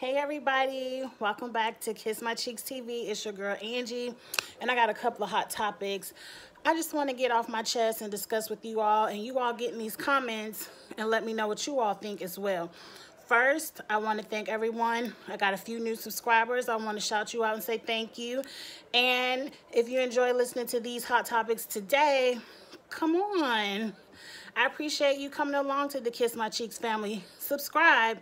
Hey everybody, welcome back to Kiss My Cheeks TV. It's your girl Angie, and I got a couple of hot topics I just want to get off my chest and discuss with you all, and you all get in these comments and let me know what you all think as well. First, I want to thank everyone. I got a few new subscribers. I want to shout you out and say thank you. And if you enjoy listening to these hot topics today, come on. I appreciate you coming along to the Kiss My Cheeks family. Subscribe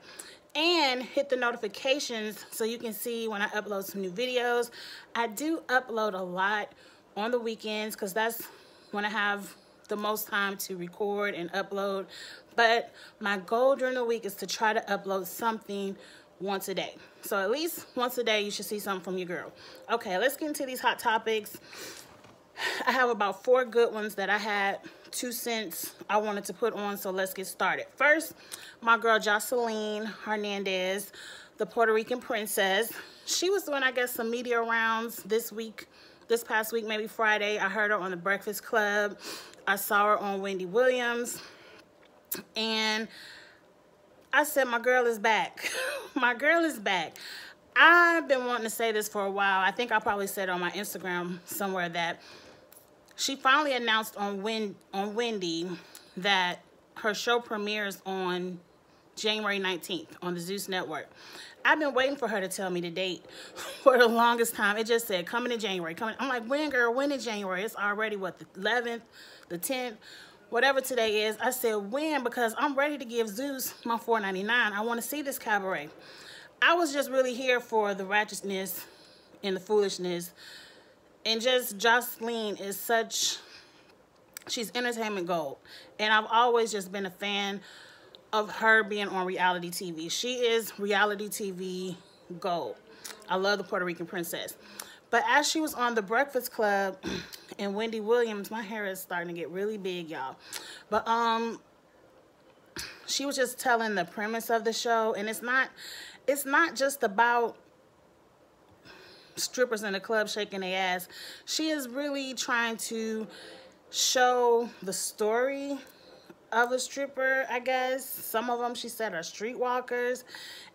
and hit the notifications so you can see when I upload some new videos. I do upload a lot on the weekends because that's when I have the most time to record and upload. But my goal during the week is to try to upload something once a day. So at least once a day you should see something from your girl. Okay, let's get into these hot topics. I have about 4 good ones that I had 2 cents I wanted to put on, so let's get started. First, my girl Josline Hernandez, the Puerto Rican princess. She was doing, I guess, some media rounds this past week, maybe Friday. I heard her on The Breakfast Club. I saw her on Wendy Williams. And I said, my girl is back. My girl is back. I've been wanting to say this for a while. I think I probably said it on my Instagram somewhere that she finally announced on Wendy that her show premieres on January 19th on the Zeus Network. I've been waiting for her to tell me the date for the longest time. It just said coming in January. I'm like, when, girl? When in January? It's already, what, the 11th, the 10th, whatever today is. I said, when? Because I'm ready to give Zeus my $4.99. I want to see this cabaret. I was just really here for the ratchetness and the foolishness. And just Josline is she's entertainment gold. And I've always just been a fan of her being on reality TV. She is reality TV gold. I love the Puerto Rican princess. But as she was on The Breakfast Club and Wendy Williams, my hair is starting to get really big, y'all. But she was just telling the premise of the show, and it's not just about strippers in the club shaking their ass. She is really trying to show the story of a stripper, I guess. Some of them, she said, are streetwalkers.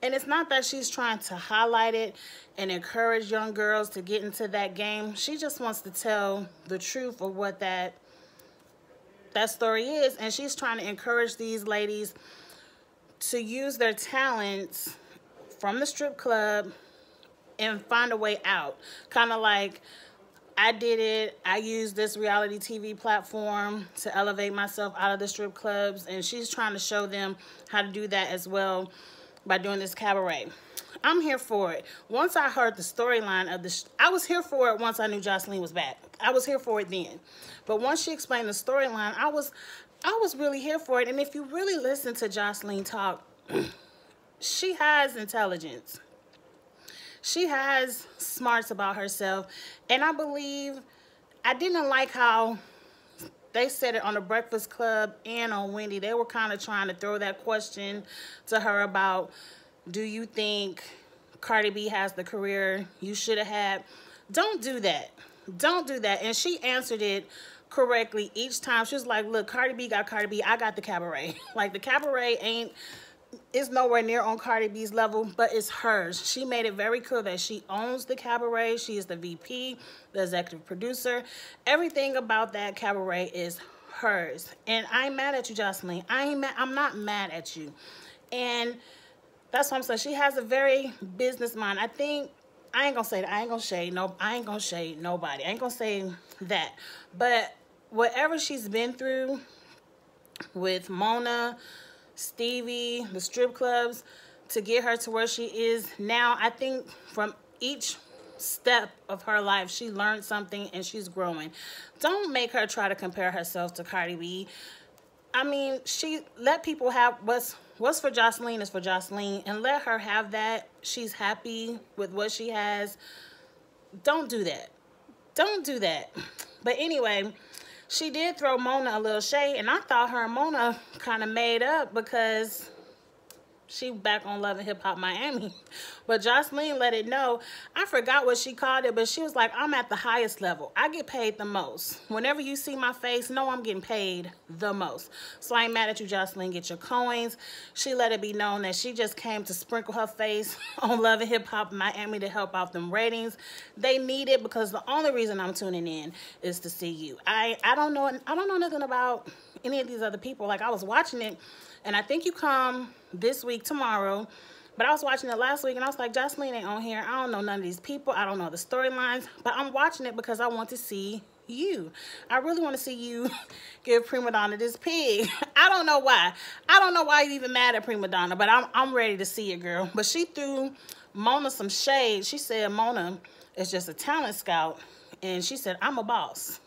And it's not that she's trying to highlight it and encourage young girls to get into that game. She just wants to tell the truth of what that story is. And she's trying to encourage these ladies to use their talents from the strip club and find a way out. Kind of like, I did it. I used this reality TV platform to elevate myself out of the strip clubs, and she's trying to show them how to do that as well by doing this cabaret. I'm here for it. Once I heard the storyline of this, I was here for it once I knew Josline was back. I was here for it then. But once she explained the storyline, I was really here for it. And if you really listen to Josline talk, she has intelligence. She has smarts about herself. And I believe, I didn't like how they said it on The Breakfast Club and on Wendy. They were kind of trying to throw that question to her about, do you think Cardi B has the career you should have had? Don't do that. Don't do that. And she answered it correctly each time. She was like, look, Cardi B got Cardi B. I got the cabaret. Like, the cabaret is nowhere near on Cardi B's level, but it's hers. She made it very clear that she owns the cabaret. She is the VP, the executive producer. Everything about that cabaret is hers. And I ain't mad at you, Josline. I'm not mad at you. And that's what I'm saying. She has a very business mind. I think, I ain't gonna shade nobody. I ain't gonna say that. But whatever she's been through with Mona, Stevie, the strip clubs, to get her to where she is now, I think from each step of her life, she learned something and she's growing. Don't make her try to compare herself to Cardi B. I mean, let people have what's for Josline is for Josline, and let her have that. She's happy with what she has. Don't do that. Don't do that. But anyway, she did throw Mona a little shade, and I thought her and Mona kind of made up because She back on Love and Hip Hop Miami. But Josline let it know. I forgot what she called it, but she was like, I'm at the highest level. I get paid the most. Whenever you see my face, know I'm getting paid the most. So I ain't mad at you, Josline. Get your coins. She let it be known that she just came to sprinkle her face on Love and Hip Hop Miami to help out them ratings. They need it because the only reason I'm tuning in is to see you. I don't know nothing about any of these other people. Like, I was watching it, and I think you come this week, tomorrow, but I was watching it last week, and I was like, Josline ain't on here. I don't know none of these people. I don't know the storylines, but I'm watching it because I want to see you. I really want to see you give Prima Donna this pig. I don't know why. I don't know why you even mad at Prima Donna, but I'm ready to see it, girl. But she threw Mona some shade. She said Mona is just a talent scout, and she said, I'm a boss.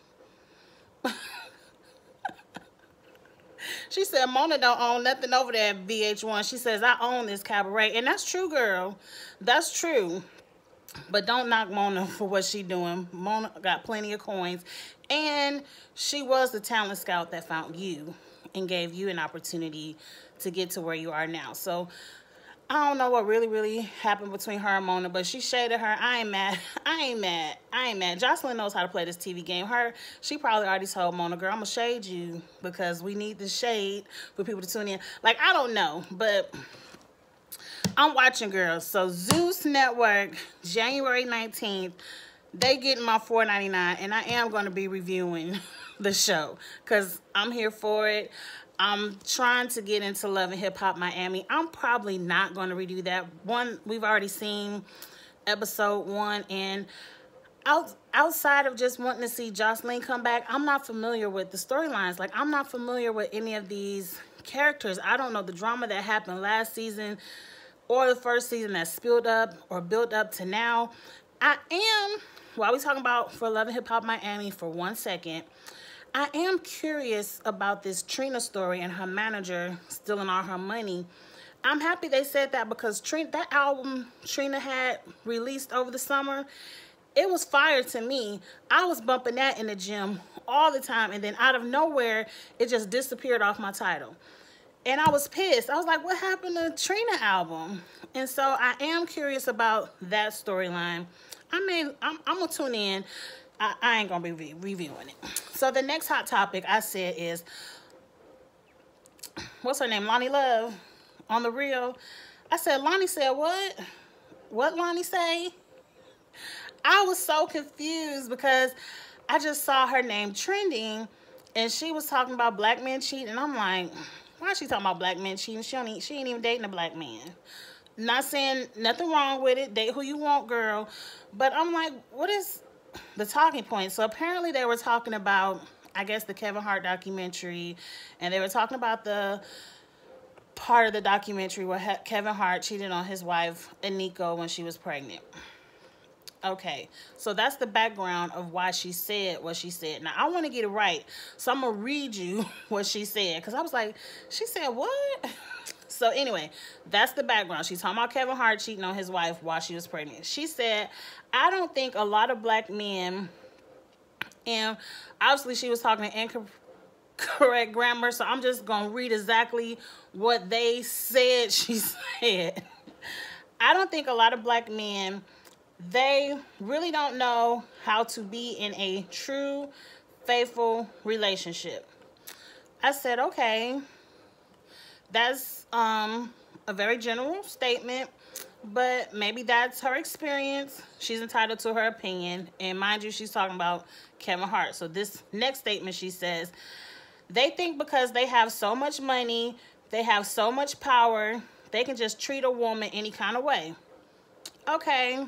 She said Mona don't own nothing over there at VH1. She says, I own this cabaret. And that's true, girl. That's true. But don't knock Mona for what she doing. Mona got plenty of coins. And she was the talent scout that found you and gave you an opportunity to get to where you are now. So I don't know what really happened between her and Mona, but she shaded her. I ain't mad. I ain't mad. Josline knows how to play this TV game. She probably already told Mona, girl, I'm going to shade you because we need the shade for people to tune in. Like, I don't know, but I'm watching, girls. So Zeus Network, January 19th, they getting my $4.99, and I am going to be reviewing the show because I'm here for it. I'm trying to get into Love and Hip Hop Miami. I'm probably not going to redo that one. We've already seen episode 1, and outside of just wanting to see Josline come back, I'm not familiar with the storylines. Like, I'm not familiar with any of these characters. I don't know the drama that happened last season or the first season that spilled up or built up to now. While we talking about for Love and Hip Hop Miami for 1 second, I am curious about this Trina story and her manager stealing all her money. I'm happy they said that because that album Trina had released over the summer, it was fire to me. I was bumping that in the gym all the time, and then out of nowhere, it just disappeared off my title. And I was pissed. I was like, what happened to Trina album? And so I am curious about that storyline. I'm going to tune in. I ain't going to be reviewing it. So the next hot topic I said is, what's her name? Loni Love on The Real. I said, Loni said what? What Loni say? I was so confused because I just saw her name trending and she was talking about black men cheating. And I'm like, why is she talking about black men cheating? She ain't even dating a black man. Not saying nothing wrong with it. Date who you want, girl. But I'm like, what is the talking point? So apparently they were talking about, I guess, the Kevin Hart documentary, and they were talking about the part of the documentary where Kevin Hart cheated on his wife Aniko when she was pregnant. Okay, so that's the background of why she said what she said. Now I want to get it right, so I'm gonna read you what she said, because I was like, she said what? So anyway, that's the background. She's talking about Kevin Hart cheating on his wife while she was pregnant. She said, I don't think a lot of black men, and obviously she was talking in incorrect grammar, so I'm just going to read exactly what they said she said. I don't think a lot of black men, they really don't know how to be in a true, faithful relationship. I said, okay. That's a very general statement, but maybe that's her experience. She's entitled to her opinion. And mind you, she's talking about Kevin Hart. So this next statement, she says, they think because they have so much money, they have so much power, they can just treat a woman any kind of way. Okay,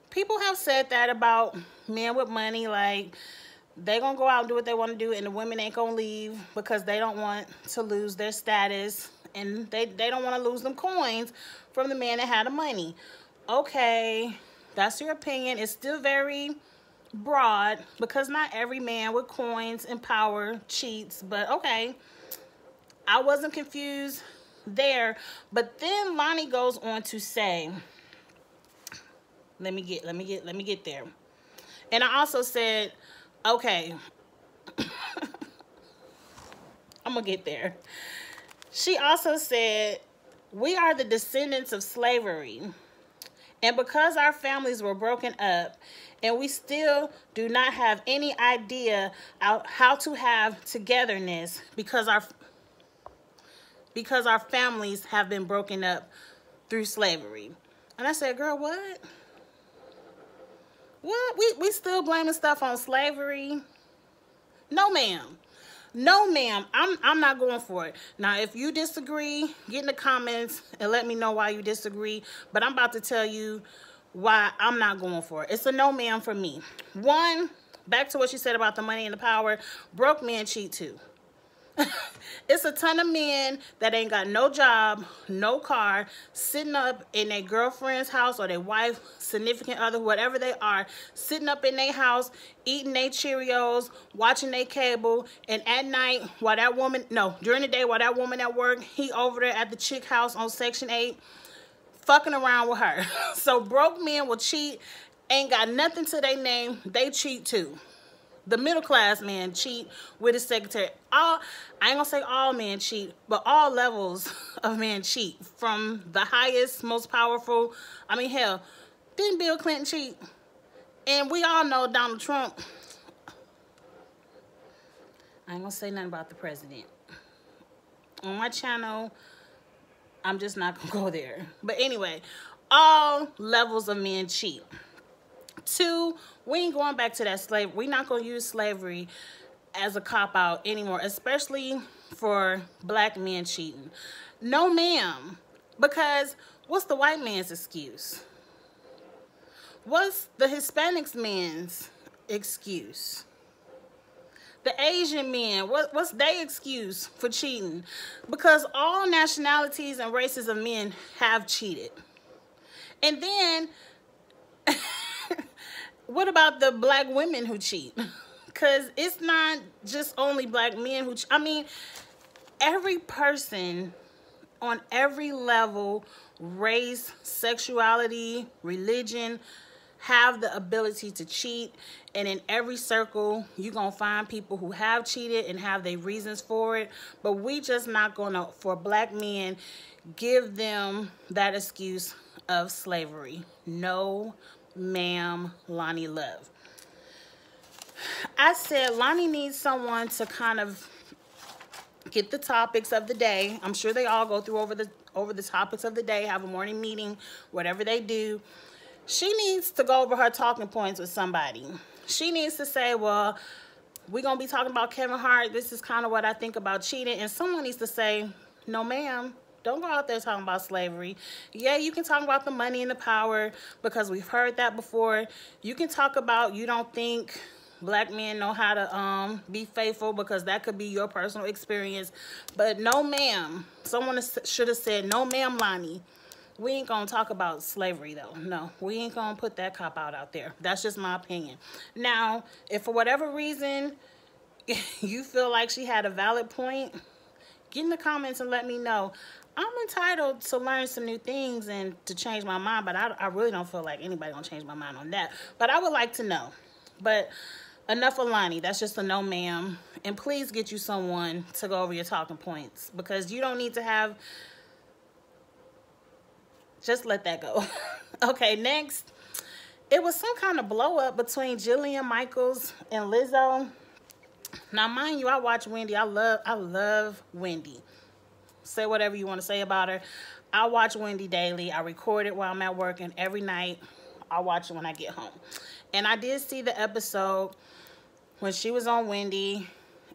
people have said that about men with money, like, they gonna go out and do what they want to do, and the women ain't gonna leave because they don't want to lose their status, and they don't want to lose them coins from the man that had the money. Okay, that's your opinion. It's still very broad because not every man with coins and power cheats, but okay. I wasn't confused there, but then Loni goes on to say, let me get there. And I also said, okay, I'm gonna get there. She also said, We are the descendants of slavery. And because our families were broken up and we still do not have any idea how to have togetherness because our families have been broken up through slavery. And I said, girl, what? What? We still blaming stuff on slavery? No, ma'am. No, ma'am. I'm not going for it. Now, if you disagree, get in the comments and let me know why you disagree. But I'm about to tell you why I'm not going for it. It's a no, ma'am, for me. One, back to what you said about the money and the power. Broke men cheat too. It's a ton of men that ain't got no job, no car, sitting up in their girlfriend's house or their wife, significant other, whatever they are, sitting up in their house, eating their Cheerios, watching their cable, and at night, while that woman, no, during the day, while that woman at work, he over there at the chick house on Section 8, fucking around with her. So broke men will cheat, ain't got nothing to their name, they cheat too. The middle class man cheat with his secretary. I ain't gonna say all men cheat, but all levels of men cheat. From the highest, most powerful. I mean, hell, didn't Bill Clinton cheat? And we all know Donald Trump. I ain't gonna say nothing about the president. On my channel, I'm just not gonna go there. But anyway, all levels of men cheat. Two, we ain't going back to that slavery. We're not going to use slavery as a cop-out anymore, especially for black men cheating. No, ma'am. Because what's the white man's excuse? What's the Hispanics man's excuse? The Asian men, what's their excuse for cheating? Because all nationalities and races of men have cheated. And then... what about the black women who cheat? Because it's not just only black men who cheat. I mean, every person on every level, race, sexuality, religion, have the ability to cheat. And in every circle, you're going to find people who have cheated and have their reasons for it. But we just not going to, for black men, give them that excuse of slavery. No, ma'am, Loni Love. I said Loni needs someone to kind of get the topics of the day. I'm sure they all go through over the topics of the day, have a morning meeting, whatever they do. She needs to go over her talking points with somebody. She needs to say, well, we're going to be talking about Kevin Hart. This is kind of what I think about cheating. And someone needs to say, no, ma'am. Don't go out there talking about slavery. Yeah, you can talk about the money and the power because we've heard that before. You can talk about you don't think black men know how to be faithful because that could be your personal experience. But no, ma'am. Someone should have said, no, ma'am, Loni. We ain't going to talk about slavery, though. No, we ain't going to put that cop-out out there. That's just my opinion. Now, if for whatever reason you feel like she had a valid point, get in the comments and let me know. I'm entitled to learn some new things and to change my mind, but I really don't feel like anybody gonna change my mind on that. But I would like to know. But enough of Loni. That's just a no, ma'am. And please get you someone to go over your talking points because you don't need to have... Just let that go. Okay, next. It was some kind of blow up between Jillian Michaels and Lizzo. Now, mind you, I watch Wendy. I love Wendy. Say whatever you want to say about her. I watch Wendy daily. I record it while I'm at work, and every night I watch it when I get home. And I did see the episode when she was on Wendy,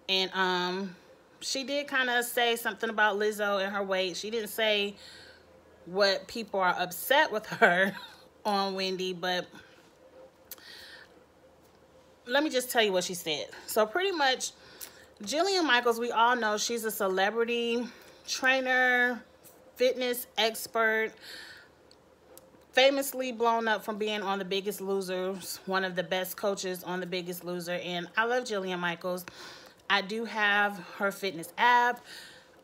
and she did kind of say something about Lizzo and her weight. She didn't say what people are upset with her on Wendy, but let me just tell you what she said. So pretty much, Jillian Michaels, we all know she's a celebrity trainer, fitness expert, famously blown up from being on The Biggest Losers, one of the best coaches on The Biggest Loser. And I love Jillian Michaels. I do have her fitness app.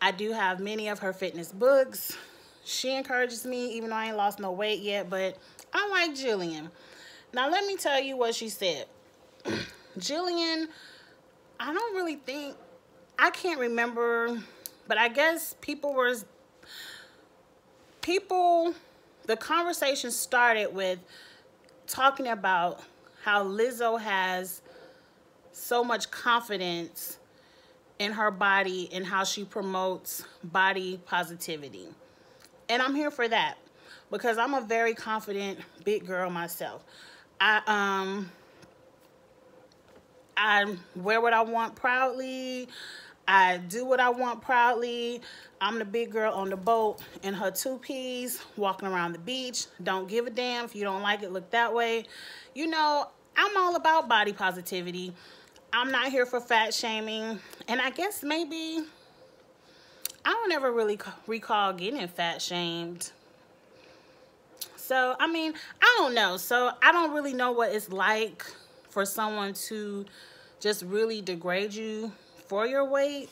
I do have many of her fitness books. She encourages me, even though I ain't lost no weight yet, but I like Jillian. Now, let me tell you what she said. Jillian, I don't really think, I can't remember, but I guess people were the conversation started with talking about how Lizzo has so much confidence in her body and how she promotes body positivity. And I'm here for that because I'm a very confident big girl myself. I wear what I want proudly. I do what I want proudly. I'm the big girl on the boat in her two-piece, walking around the beach. Don't give a damn if you don't like it, look that way. You know, I'm all about body positivity. I'm not here for fat shaming. And I guess maybe I don't ever really recall getting fat shamed. So, I mean, I don't know. So, I don't really know what it's like for someone to just really degrade you for your weight.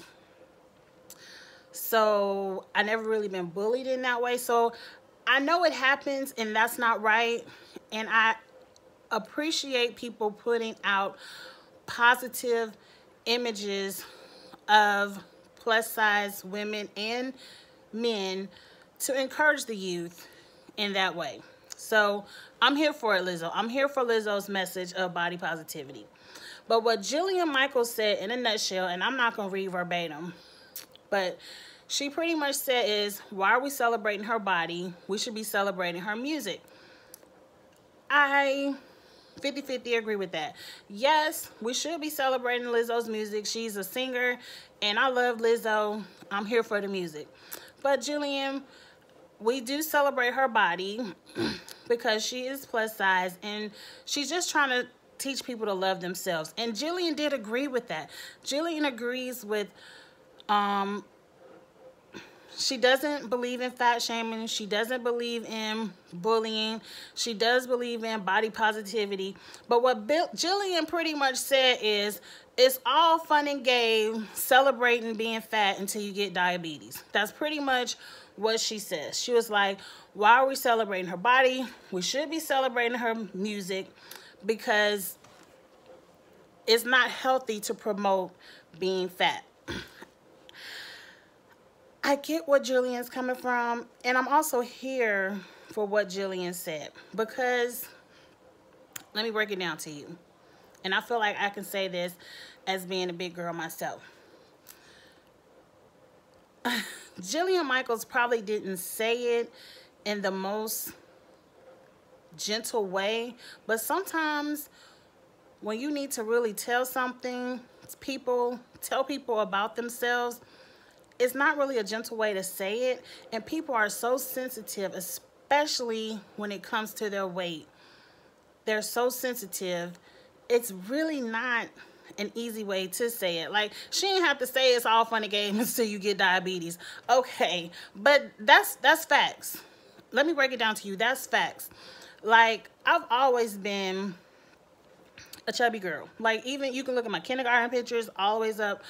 So, I never really been bullied in that way. So, I know it happens and that's not right. And I appreciate people putting out positive images of plus size women and men to encourage the youth in that way. So I'm here for it, Lizzo. I'm here for Lizzo's message of body positivity. But what Jillian Michaels said in a nutshell, and I'm not going to read verbatim, but she pretty much said is, why are we celebrating her body? We should be celebrating her music. I 50-50 agree with that. Yes, we should be celebrating Lizzo's music. She's a singer, and I love Lizzo. I'm here for the music. But Jillian, we do celebrate her body because she is plus size, and she's just trying to teach people to love themselves. And Jillian did agree with that. Jillian agrees with, she doesn't believe in fat shaming. She doesn't believe in bullying. She does believe in body positivity. But what Jillian pretty much said is, it's all fun and game celebrating being fat until you get diabetes. That's pretty much what she says. She was like, why are we celebrating her body? We should be celebrating her music because it's not healthy to promote being fat. I get what Jillian's coming from, and I'm also here for what Jillian said because, let me break it down to you. And I feel like I can say this as being a big girl myself. Jillian Michaels probably didn't say it in the most gentle way, but sometimes when you need to really tell something, tell people about themselves, it's not really a gentle way to say it, and people are so sensitive, especially when it comes to their weight. They're so sensitive. It's really not an easy way to say it. Like, she didn't have to say it's all fun and games until you get diabetes. Okay, but that's facts. Let me break it down to you. That's facts. Like, I've always been a chubby girl. Like, even you can look at my kindergarten pictures, always up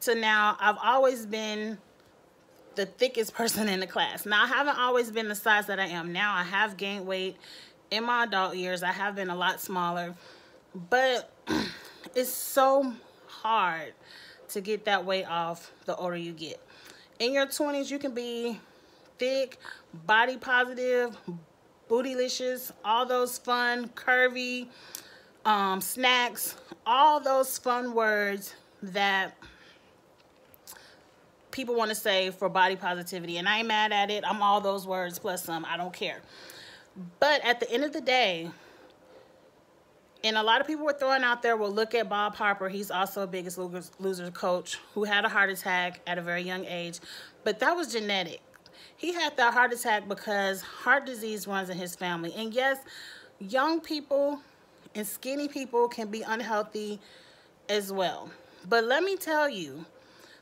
to now. I've always been the thickest person in the class. Now, I haven't always been the size that I am now. I have gained weight in my adult years. I have been a lot smaller, but it's so hard to get that weight off the older you get. In your 20s, you can be thick, body positive, bootylicious, all those fun, curvy snacks, all those fun words that people want to say for body positivity. And I ain't mad at it. I'm all those words plus some. I don't care. But at the end of the day, and a lot of people were throwing out there, will look at Bob Harper. He's also a Biggest Loser coach who had a heart attack at a very young age. But that was genetic. He had that heart attack because heart disease runs in his family. And yes, young people and skinny people can be unhealthy as well. But let me tell you,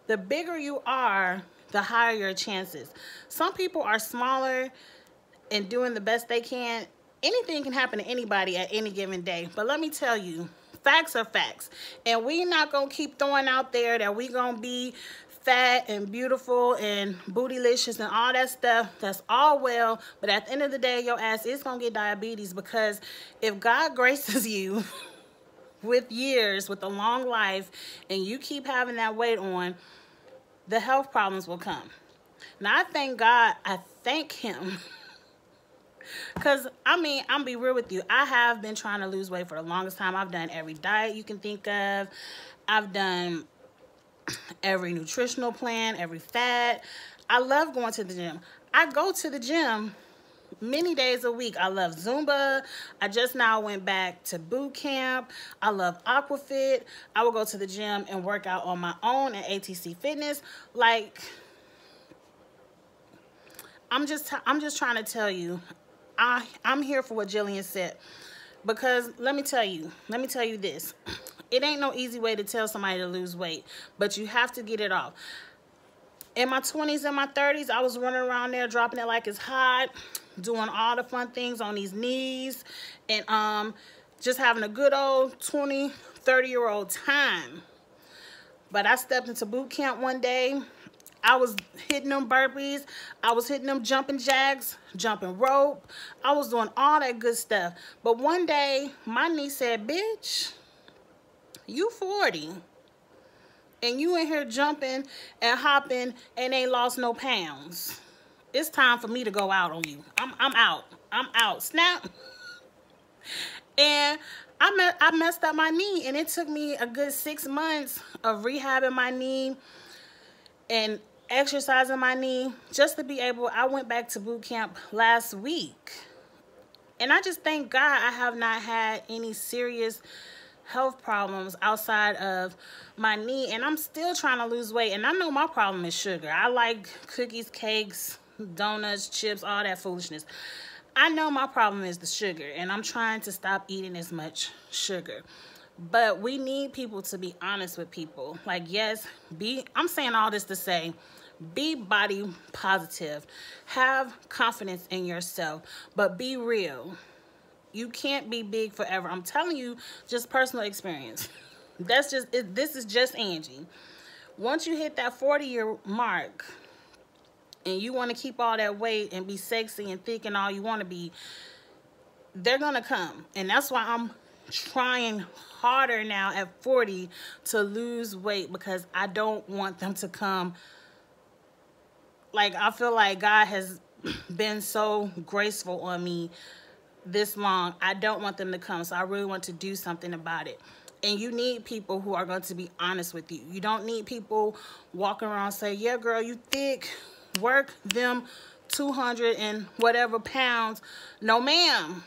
the bigger you are, the higher your chances. Some people are smaller and doing the best they can. Anything can happen to anybody at any given day. But let me tell you, facts are facts. And we're not going to keep throwing out there that we're going to be fat and beautiful and bootylicious and all that stuff. That's all well. But at the end of the day, your ass is going to get diabetes, because if God graces you with years, with a long life, and you keep having that weight on, the health problems will come. Now, I thank him. Because, I mean, I'm be real with you. I have been trying to lose weight for the longest time. I've done every diet you can think of. I've done every nutritional plan, every fad. I love going to the gym. I go to the gym many days a week. I love Zumba. I just now went back to boot camp. I love Aquafit. I will go to the gym and work out on my own at ATC Fitness. Like, I'm just trying to tell you, I'm here for what Jillian said. Because let me tell you this. It ain't no easy way to tell somebody to lose weight, but you have to get it off. In my 20s and my 30s, I was running around there dropping it like it's hot, doing all the fun things on these knees, and just having a good old 20, 30-year-old time. But I stepped into boot camp one day. I was hitting them burpees. I was hitting them jumping jacks, jumping rope. I was doing all that good stuff. But one day, my knee said, bitch, you 40. And you in here jumping and hopping and ain't lost no pounds. It's time for me to go out on you. I'm out. I'm out. Snap. And I messed up my knee. And it took me a good 6 months of rehabbing my knee and exercising my knee just to be able. I went back to boot camp last week. And I just thank God I have not had any serious health problems outside of my knee, and I'm still trying to lose weight. And I know my problem is sugar. I like cookies, cakes, donuts, chips, all that foolishness. I know my problem is the sugar, and I'm trying to stop eating as much sugar. But we need people to be honest with people. Like, yes, I'm saying all this to say, be body positive, have confidence in yourself, but be real. You can't be big forever. I'm telling you, just personal experience. This is just Angie. Once you hit that 40-year mark and you want to keep all that weight and be sexy and thick and all you want to be, they're going to come. And that's why I'm trying harder now at 40 to lose weight, because I don't want them to come. Like, I feel like God has been so graceful on me this long. I don't want them to come, so I really want to do something about it. And you need people who are going to be honest with you. You don't need people walking around saying, yeah, girl, you thick, work them 200 and whatever pounds. No, ma'am.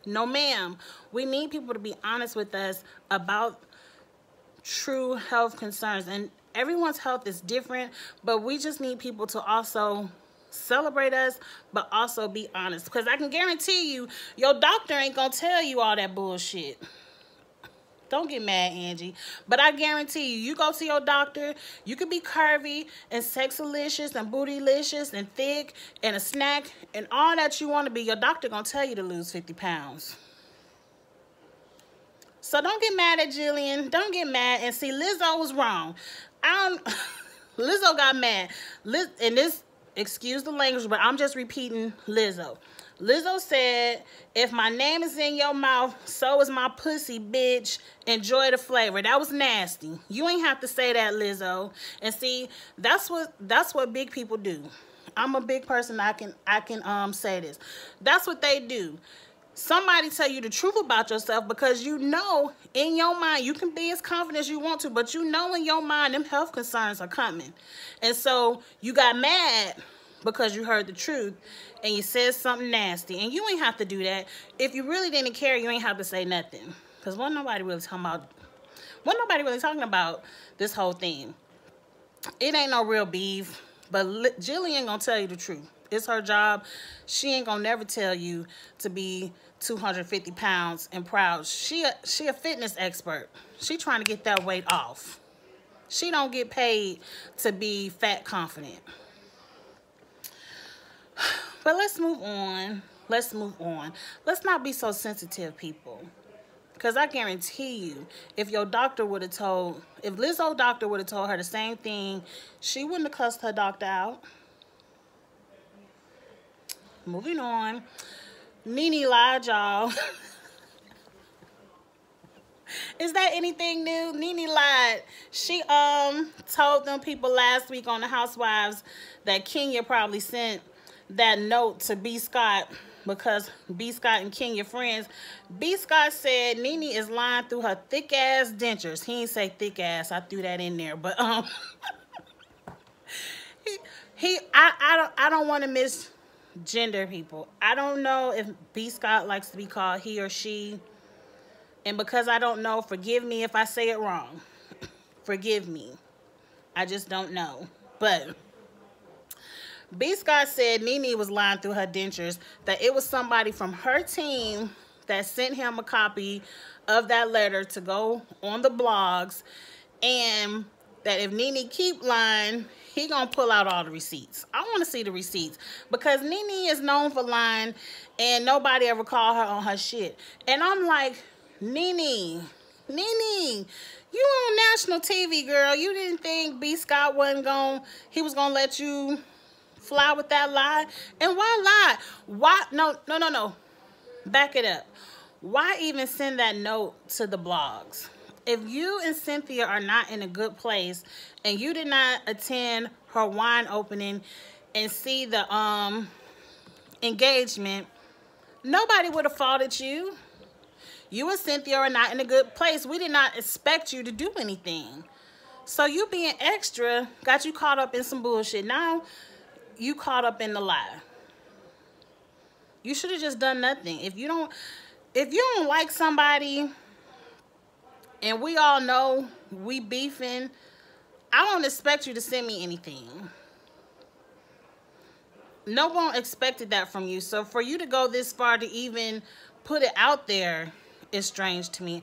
No, ma'am. We need people to be honest with us about true health concerns. And everyone's health is different, but we just need people to also celebrate us, but also be honest. Because I can guarantee you, your doctor ain't gonna tell you all that bullshit. Don't get mad, Angie. But I guarantee you, you go to your doctor, you could be curvy and sexalicious and bootylicious and thick and a snack and all that you want to be. Your doctor gonna tell you to lose 50 pounds. So don't get mad at Jillian. Don't get mad. And see, Lizzo was wrong. Lizzo got mad. And this, excuse the language, but I'm just repeating Lizzo. Lizzo said, if my name is in your mouth, so is my pussy, bitch. Enjoy the flavor. That was nasty. You ain't have to say that, Lizzo. And see, that's what big people do. I'm a big person. I can say this. That's what they do. Somebody tell you the truth about yourself, because you know in your mind, you can be as confident as you want to, but you know in your mind them health concerns are coming. And so you got mad because you heard the truth and you said something nasty. And you ain't have to do that. If you really didn't care, you ain't have to say nothing. Because wasn't nobody really talking about this whole thing. It ain't no real beef, but Jillian gonna tell you the truth. It's her job. She ain't gonna never tell you to be 250 pounds and proud. She a fitness expert. She trying to get that weight off. She don't get paid to be fat confident. But let's move on. Let's move on. Let's not be so sensitive, people. Because I guarantee you, if your doctor would have told, if Lizzo's doctor would have told her the same thing, she wouldn't have cussed her doctor out. Moving on. Nene Lied, y'all. Is that anything new? Nene Lied. She told them people last week on the Housewives that Kenya probably sent that note to B. Scott because B. Scott and Kenya friends. B. Scott said Nene is lying through her thick ass dentures. He didn't say thick ass. I threw that in there, but I don't want to misgender people. I don't know if B. Scott likes to be called he or she, and because I don't know, forgive me if I say it wrong. Forgive me. I just don't know, but B. Scott said Nene was lying through her dentures, that it was somebody from her team that sent him a copy of that letter to go on the blogs, and that if Nene keep lying, he gonna pull out all the receipts. I want to see the receipts because Nene is known for lying and nobody ever called her on her shit. And I'm like, Nene, you on national TV, girl. You didn't think B. Scott he was gonna let you fly with that lie? And why lie? Why? No. Back it up. Why even send that note to the blogs? If you and Cynthia are not in a good place and you did not attend her wine opening and see the engagement, nobody would have faulted you. You and Cynthia are not in a good place. We did not expect you to do anything. So you being extra got you caught up in some bullshit. Now you caught up in the lie. You should have just done nothing. If you don't like somebody, and we all know we beefing, I don't expect you to send me anything. No one expected that from you. So for you to go this far to even put it out there is strange to me.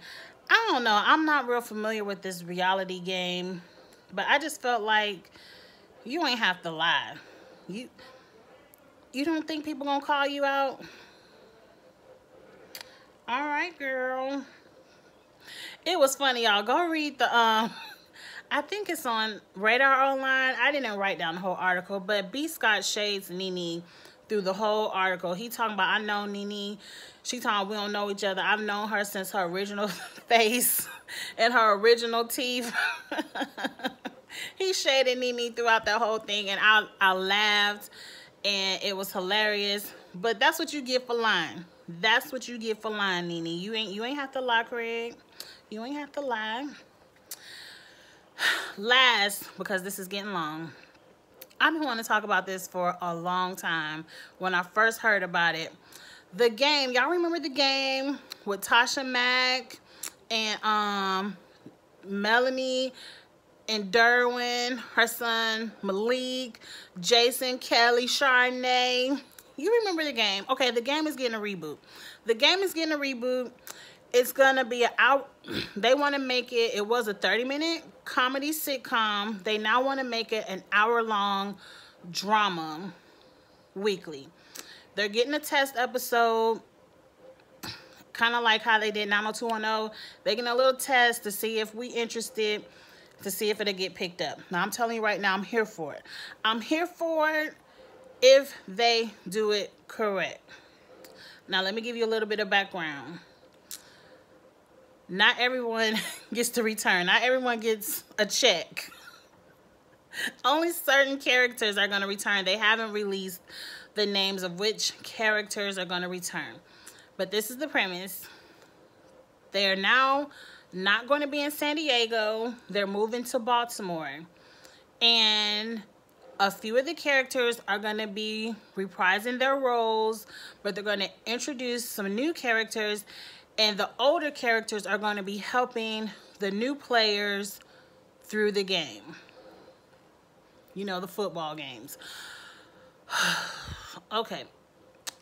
I don't know. I'm not real familiar with this reality game, but I just felt like you ain't have to lie. You don't think people gonna call you out? All right, girl. It was funny, y'all. Go read the I think it's on Radar Online. I didn't write down the whole article, but B. Scott shades Nene through the whole article. He talking about, I know Nene. She talking, we don't know each other. I've known her since her original face and her original teeth. He shaded Nene throughout that whole thing, and I laughed, and it was hilarious. But that's what you get for lying. That's what you get for lying, Nene. You ain't have to lie, Craig. You ain't have to lie. Last, because this is getting long, I've been wanting to talk about this for a long time. When I first heard about it, the game, y'all remember the game with Tasha Mack and Melanie and Derwin, her son Malik, Jason, Kelly, Charnay. You remember the game? Okay, the game is getting a reboot. The game is getting a reboot. It's gonna be they want to make it. It was a 30-minute comedy sitcom. They now want to make it an hour-long drama weekly. They're getting a test episode, kind of like how they did 90210. They're getting a little test to see if we interested, to see if it'll get picked up. Now, I'm telling you right now, I'm here for it. I'm here for it if they do it correct. Now, let me give you a little bit of background. Not everyone gets to return. Not everyone gets a check. Only certain characters are going to return. They haven't released the names of which characters are going to return. But this is the premise. They are now not going to be in San Diego. They're moving to Baltimore. And a few of the characters are going to be reprising their roles, but they're going to introduce some new characters, and the older characters are going to be helping the new players through the game. You know, the football games. Okay.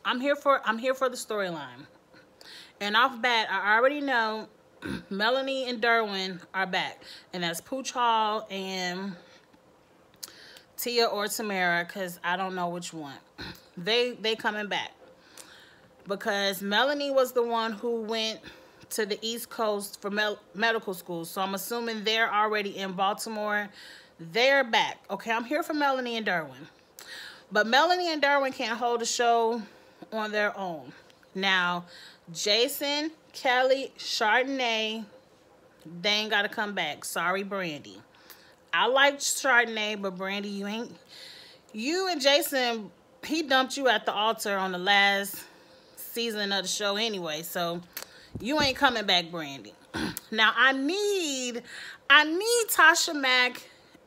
I'm here for the storyline. And off bat, I already know Melanie and Derwin are back. And that's Pooch Hall and Tia or Tamara, because I don't know which one. They coming back. Because Melanie was the one who went to the East Coast for medical school. So I'm assuming they're already in Baltimore. They're back. Okay, I'm here for Melanie and Derwin. But Melanie and Derwin can't hold a show on their own. Now, Jason, Kelly, Chardonnay, they ain't got to come back. Sorry, Brandy. I like Chardonnay, but Brandy, you and Jason he dumped you at the altar on the last season of the show anyway, so you ain't coming back, Brandy. Now I need Tasha Mack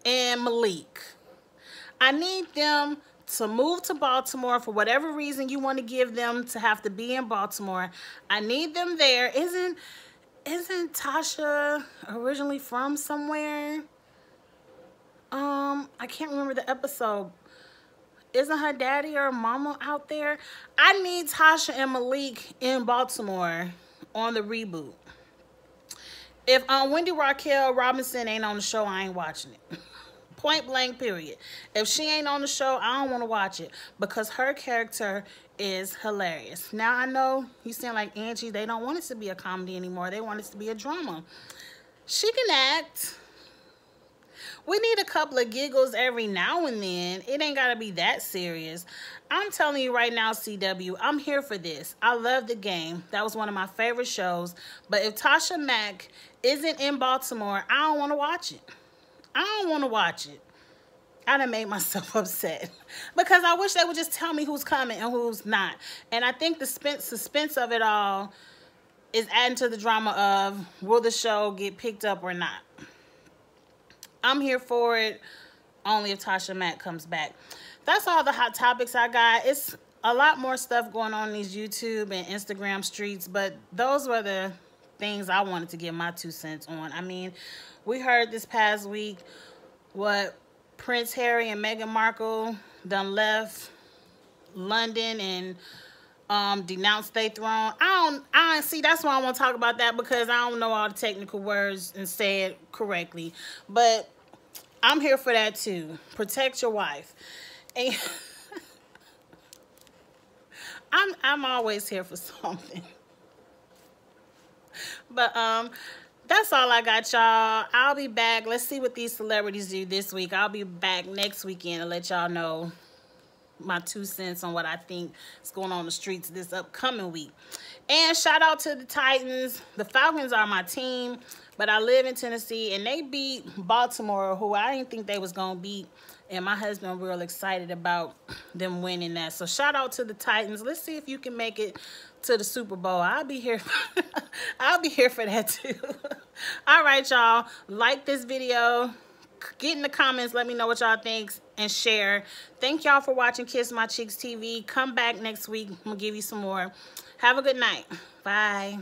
and Malik. I need them to move to Baltimore for whatever reason you want to give them to have to be in Baltimore. I need them there. Isn't Tasha originally from somewhere? I can't remember the episode. Isn't her daddy or mama out there? I need Tasha and Malik in Baltimore on the reboot. If Wendy Raquel Robinson ain't on the show, I ain't watching it. Point blank, period. If she ain't on the show, I don't want to watch it because her character is hilarious. Now, I know you sound like Angie. They don't want it to be a comedy anymore. They want it to be a drama. She can act. We need a couple of giggles every now and then. It ain't got to be that serious. I'm telling you right now, CW, I'm here for this. I love The Game. That was one of my favorite shows. But if Tasha Mack isn't in Baltimore, I don't want to watch it. I don't want to watch it. I done made myself upset because I wish they would just tell me who's coming and who's not. And I think the suspense of it all is adding to the drama of will the show get picked up or not. I'm here for it only if Tasha Mack comes back. That's all the hot topics I got. It's a lot more stuff going on in these YouTube and Instagram streets, but those were the things I wanted to give my 2 cents on. I mean, we heard this past week what Prince Harry and Meghan Markle done left London and denounced their throne. I see, that's why I want to talk about that, because I don't know all the technical words and say it correctly. But I'm here for that too. Protect your wife. And I'm always here for something. But that's all I got, y'all. I'll be back. Let's see what these celebrities do this week. I'll be back next weekend to let y'all know my 2 cents on what I think is going on in the streets this upcoming week. And shout out to the Titans. The Falcons are my team, but I live in Tennessee, and they beat Baltimore, who I didn't think they was going to beat. And my husband real excited about them winning that. So shout out to the Titans. Let's see if you can make it to the Super Bowl. I'll be here. I'll be here for that too. All right, y'all. Like this video. Get in the comments. Let me know what y'all think and share. Thank y'all for watching Kiss My Cheeks TV. Come back next week. I'm going to give you some more. Have a good night. Bye.